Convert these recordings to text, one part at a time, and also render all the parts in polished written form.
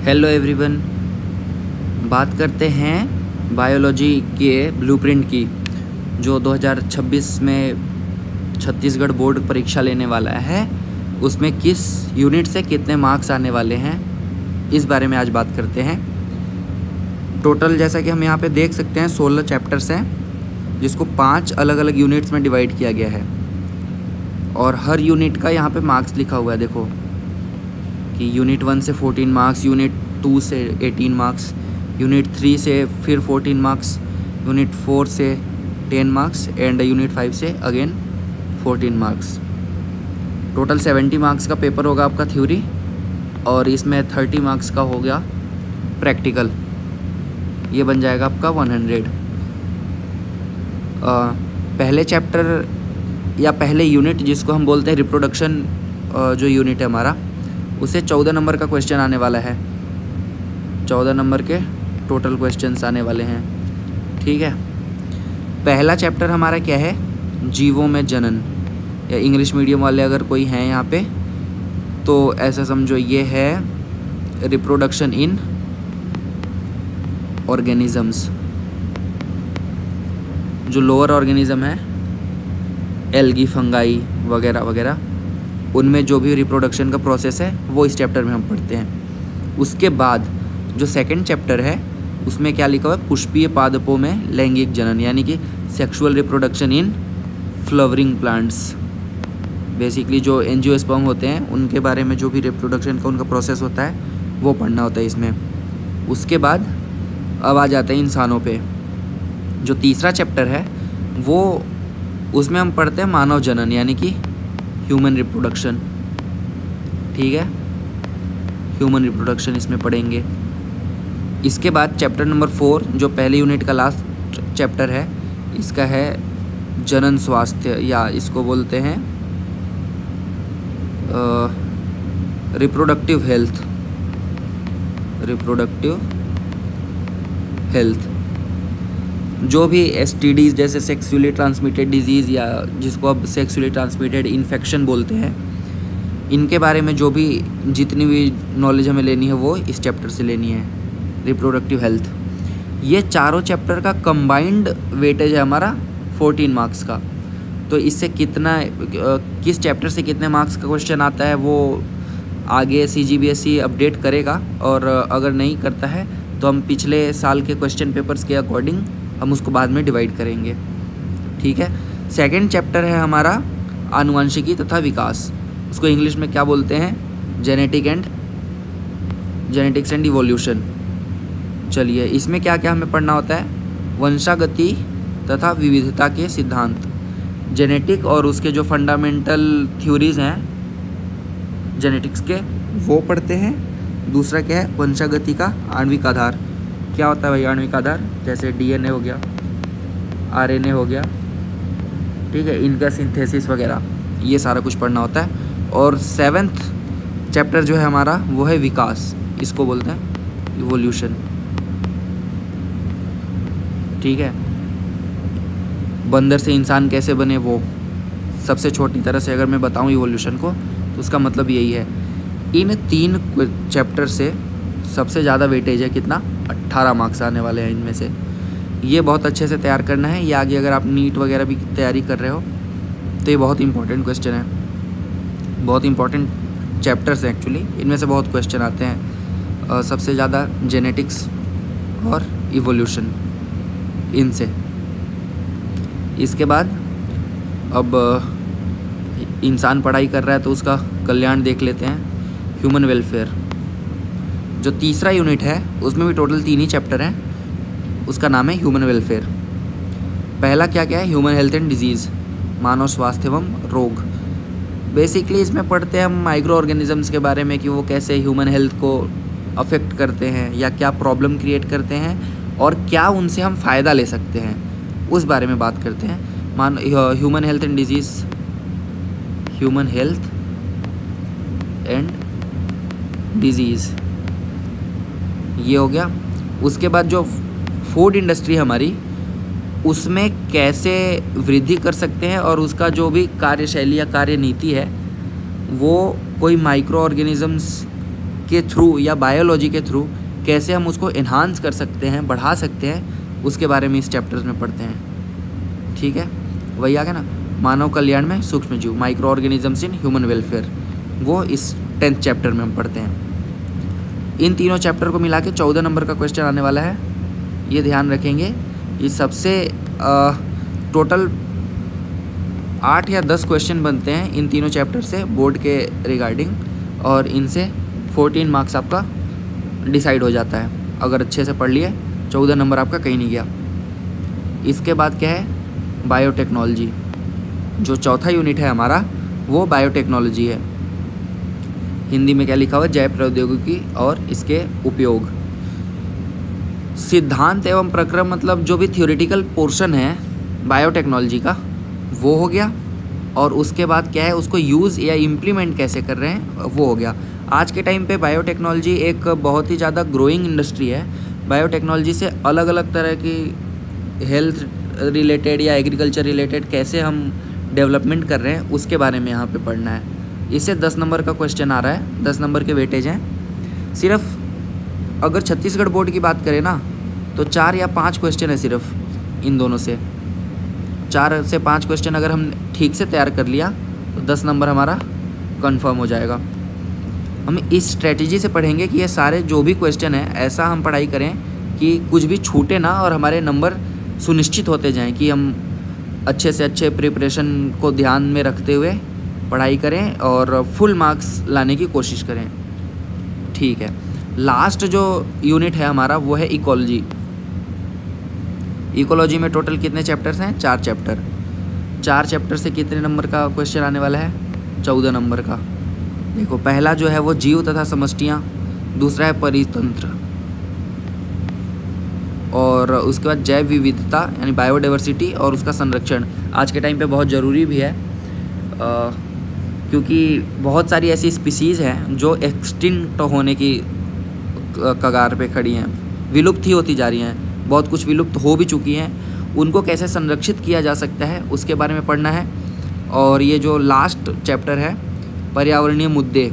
Hello everyone, बात करते हैं बायोलॉजी के ब्लूप्रिंट की जो 2026 में छत्तीसगढ़ बोर्ड परीक्षा लेने वाला है। उसमें किस यूनिट से कितने मार्क्स आने वाले हैं, इस बारे में आज बात करते हैं। टोटल जैसा कि हम यहाँ पे देख सकते हैं 16 चैप्टर्स हैं, जिसको 5 अलग अलग यूनिट्स में डिवाइड किया गया है और हर यूनिट का यहाँ पे मार्क्स लिखा हुआ है। देखो कि यूनिट 1 से 14 मार्क्स, यूनिट 2 से 18 मार्क्स, यूनिट 3 से फिर 14 मार्क्स, यूनिट 4 से 10 मार्क्स एंड यूनिट 5 से अगेन 14 मार्क्स। टोटल 70 मार्क्स का पेपर होगा आपका थ्योरी, और इसमें 30 मार्क्स का हो गया प्रैक्टिकल। ये बन जाएगा आपका 100। पहले चैप्टर या पहले यूनिट जिसको हम बोलते हैं रिप्रोडक्शन, जो यूनिट है हमारा, उसे 14 नंबर का क्वेश्चन आने वाला है। 14 नंबर के टोटल क्वेश्चंस आने वाले हैं, ठीक है। पहला चैप्टर हमारा क्या है, जीवों में जनन, या इंग्लिश मीडियम वाले अगर कोई हैं यहाँ पे तो ऐसा समझो ये है रिप्रोडक्शन इन ऑर्गेनिजम्स। जो लोअर ऑर्गेनिज्म है, एल्गी, फंगाई वगैरह वगैरह, उनमें जो भी रिप्रोडक्शन का प्रोसेस है वो इस चैप्टर में हम पढ़ते हैं। उसके बाद जो सेकंड चैप्टर है उसमें क्या लिखा हुआ है, पुष्पीय पादपों में लैंगिक जनन, यानी कि sexual reproduction in flowering plants. Basically जो एंजियोस्पर्म होते हैं उनके बारे में जो भी रिप्रोडक्शन का उनका प्रोसेस होता है वो पढ़ना होता है इसमें। उसके बाद अब आ जाते हैं इंसानों पे। जो तीसरा चैप्टर है वो उसमें हम पढ़ते हैं मानव जनन, यानी कि ह्यूमन रिप्रोडक्शन, ठीक है। ह्यूमन रिप्रोडक्शन इसमें पढ़ेंगे। इसके बाद चैप्टर नंबर 4 जो पहले यूनिट का लास्ट चैप्टर है, इसका है जनन स्वास्थ्य, या इसको बोलते हैं रिप्रोडक्टिव हेल्थ। रिप्रोडक्टिव हेल्थ, जो भी STDs जैसे सेक्सुअली ट्रांसमिटेड डिजीज़, या जिसको अब सेक्सुअली ट्रांसमिटेड इन्फेक्शन बोलते हैं, इनके बारे में जो भी जितनी भी नॉलेज हमें लेनी है वो इस चैप्टर से लेनी है, रिप्रोडक्टिव हेल्थ। ये चारों चैप्टर का कंबाइंड वेटेज है हमारा 14 मार्क्स का। तो इससे कितना, किस चैप्टर से कितने मार्क्स का क्वेश्चन आता है वो आगे CGBSE अपडेट करेगा, और अगर नहीं करता है तो हम पिछले साल के क्वेश्चन पेपर्स के अकॉर्डिंग हम उसको बाद में डिवाइड करेंगे, ठीक है। सेकंड चैप्टर है हमारा आनुवंशिकी तथा विकास। उसको इंग्लिश में क्या बोलते हैं, जेनेटिक्स एंड इवोल्यूशन। चलिए, इसमें क्या क्या हमें पढ़ना होता है, वंशागति तथा विविधता के सिद्धांत, जेनेटिक और उसके जो फंडामेंटल थ्योरीज हैं जेनेटिक्स के वो पढ़ते हैं। दूसरा क्या है, वंशागति का आणविक आधार। क्या होता है भाई आणविक आधार, जैसे DNA हो गया, RNA हो गया, ठीक है, इनका सिंथेसिस वगैरह, ये सारा कुछ पढ़ना होता है। और 7th चैप्टर जो है हमारा वो है विकास, इसको बोलते हैं इवोल्यूशन, ठीक है। बंदर से इंसान कैसे बने, वो सबसे छोटी तरह से अगर मैं बताऊं इवोल्यूशन को तो उसका मतलब यही है। इन 3 चैप्टर से सबसे ज़्यादा वेटेज है, कितना, 18 मार्क्स आने वाले हैं इनमें से। ये बहुत अच्छे से तैयार करना है। ये आगे अगर आप नीट वगैरह भी तैयारी कर रहे हो तो ये बहुत इंपॉर्टेंट क्वेश्चन है, बहुत इंपॉर्टेंट चैप्टर्स हैं एक्चुअली। इनमें से बहुत क्वेश्चन आते हैं, सबसे ज़्यादा जेनेटिक्स और इवोल्यूशन, इनसे। इसके बाद अब इंसान पढ़ाई कर रहा है तो उसका कल्याण देख लेते हैं, ह्यूमन वेलफेयर। जो तीसरा यूनिट है उसमें भी टोटल 3 ही चैप्टर हैं, उसका नाम है ह्यूमन वेलफेयर। पहला क्या क्या है, ह्यूमन हेल्थ एंड डिजीज़, मानव स्वास्थ्य एवं रोग। बेसिकली इसमें पढ़ते हैं हम माइक्रो ऑर्गेनिजम्स के बारे में कि वो कैसे ह्यूमन हेल्थ को अफेक्ट करते हैं या क्या प्रॉब्लम क्रिएट करते हैं और क्या उनसे हम फ़ायदा ले सकते हैं, उस बारे में बात करते हैं। Human health and disease, human health and disease, ये हो गया। उसके बाद जो फूड इंडस्ट्री हमारी, उसमें कैसे वृद्धि कर सकते हैं और उसका जो भी कार्यशैली या कार्यनीति है वो कोई माइक्रो ऑर्गेनिजम्स के थ्रू या बायोलॉजी के थ्रू कैसे हम उसको इन्हांस कर सकते हैं, बढ़ा सकते हैं, उसके बारे में इस चैप्टर्स में पढ़ते हैं। ठीक है, वही आ गया ना, मानव कल्याण में सूक्ष्म जीव, micro organisms in human welfare, वो इस 10th चैप्टर में हम पढ़ते हैं। इन तीनों चैप्टर को मिला के 14 नंबर का क्वेश्चन आने वाला है, ये ध्यान रखेंगे। ये सबसे टोटल 8 या 10 क्वेश्चन बनते हैं इन तीनों चैप्टर से बोर्ड के रिगार्डिंग, और इनसे 14 मार्क्स आपका डिसाइड हो जाता है अगर अच्छे से पढ़ लिए। 14 नंबर आपका कहीं नहीं गया। इसके बाद क्या है, बायोटेक्नोलॉजी, जो चौथा यूनिट है हमारा वो बायोटेक्नोलॉजी है। हिंदी में क्या लिखा हुआ है, जैव प्रौद्योगिकी और इसके उपयोग। सिद्धांत एवं प्रक्रम मतलब जो भी थ्योरेटिकल पोर्शन है बायोटेक्नोलॉजी का वो हो गया, और उसके बाद क्या है, उसको यूज़ या इम्प्लीमेंट कैसे कर रहे हैं वो हो गया। आज के टाइम पे बायोटेक्नोलॉजी एक बहुत ही ज़्यादा ग्रोइंग इंडस्ट्री है। बायोटेक्नोलॉजी से अलग अलग तरह की हेल्थ रिलेटेड या एग्रीकल्चर रिलेटेड कैसे हम डेवलपमेंट कर रहे हैं उसके बारे में यहाँ पे पढ़ना है। इससे 10 नंबर का क्वेश्चन आ रहा है, 10 नंबर के वेटेज हैं। सिर्फ अगर छत्तीसगढ़ बोर्ड की बात करें ना तो 4 या 5 क्वेश्चन है सिर्फ इन दोनों से। 4 से 5 क्वेश्चन अगर हम ठीक से तैयार कर लिया तो 10 नंबर हमारा कंफर्म हो जाएगा। हम इस स्ट्रेटजी से पढ़ेंगे कि ये सारे जो भी क्वेश्चन है ऐसा हम पढ़ाई करें कि कुछ भी छूटे ना और हमारे नंबर सुनिश्चित होते जाएं, कि हम अच्छे से अच्छे प्रिपरेशन को ध्यान में रखते हुए पढ़ाई करें और फुल मार्क्स लाने की कोशिश करें। ठीक है, लास्ट जो यूनिट है हमारा वो है इकोलॉजी। इकोलॉजी में टोटल कितने चैप्टर्स हैं, 4 चैप्टर। 4 चैप्टर से कितने नंबर का क्वेश्चन आने वाला है, 14 नंबर का। देखो, पहला जो है वो जीव तथा समष्टियाँ, दूसरा है परितंत्र, और उसके बाद जैव विविधता यानी बायोडाइवर्सिटी और उसका संरक्षण आज के टाइम पे बहुत ज़रूरी भी है, क्योंकि बहुत सारी ऐसी स्पीसीज़ हैं जो एक्सटिंक्ट होने की कगार पे खड़ी हैं, विलुप्त ही होती जा रही हैं। बहुत कुछ विलुप्त हो भी चुकी हैं, उनको कैसे संरक्षित किया जा सकता है उसके बारे में पढ़ना है। और ये जो लास्ट चैप्टर है पर्यावरणीय मुद्दे,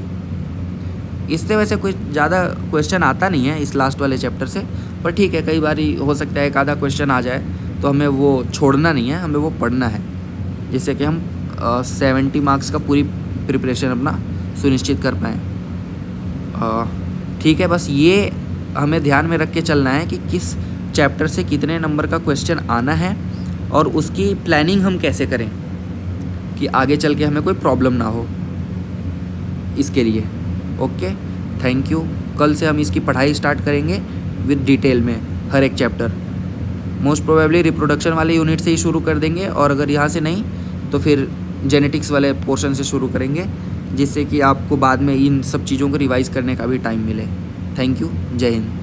इससे वैसे कोई ज़्यादा क्वेश्चन आता नहीं है इस लास्ट वाले चैप्टर से, पर ठीक है, कई बार हो सकता है एक आधा क्वेश्चन आ जाए, तो हमें वो छोड़ना नहीं है, हमें वो पढ़ना है, जिससे कि हम 70 मार्क्स का पूरी प्रिपरेशन अपना सुनिश्चित कर पाएँ। ठीक है, बस ये हमें ध्यान में रख के चलना है कि किस चैप्टर से कितने नंबर का क्वेश्चन आना है और उसकी प्लानिंग हम कैसे करें कि आगे चल के हमें कोई प्रॉब्लम ना हो इसके लिए। Okay, thank you. कल से हम इसकी पढ़ाई स्टार्ट करेंगे विद डिटेल में हर एक चैप्टर। मोस्ट प्रोबेबली रिप्रोडक्शन वाले यूनिट से ही शुरू कर देंगे, और अगर यहाँ से नहीं तो फिर जेनेटिक्स वाले पोर्शन से शुरू करेंगे, जिससे कि आपको बाद में इन सब चीज़ों को रिवाइज़ करने का भी टाइम मिले। थैंक यू, जय हिंद।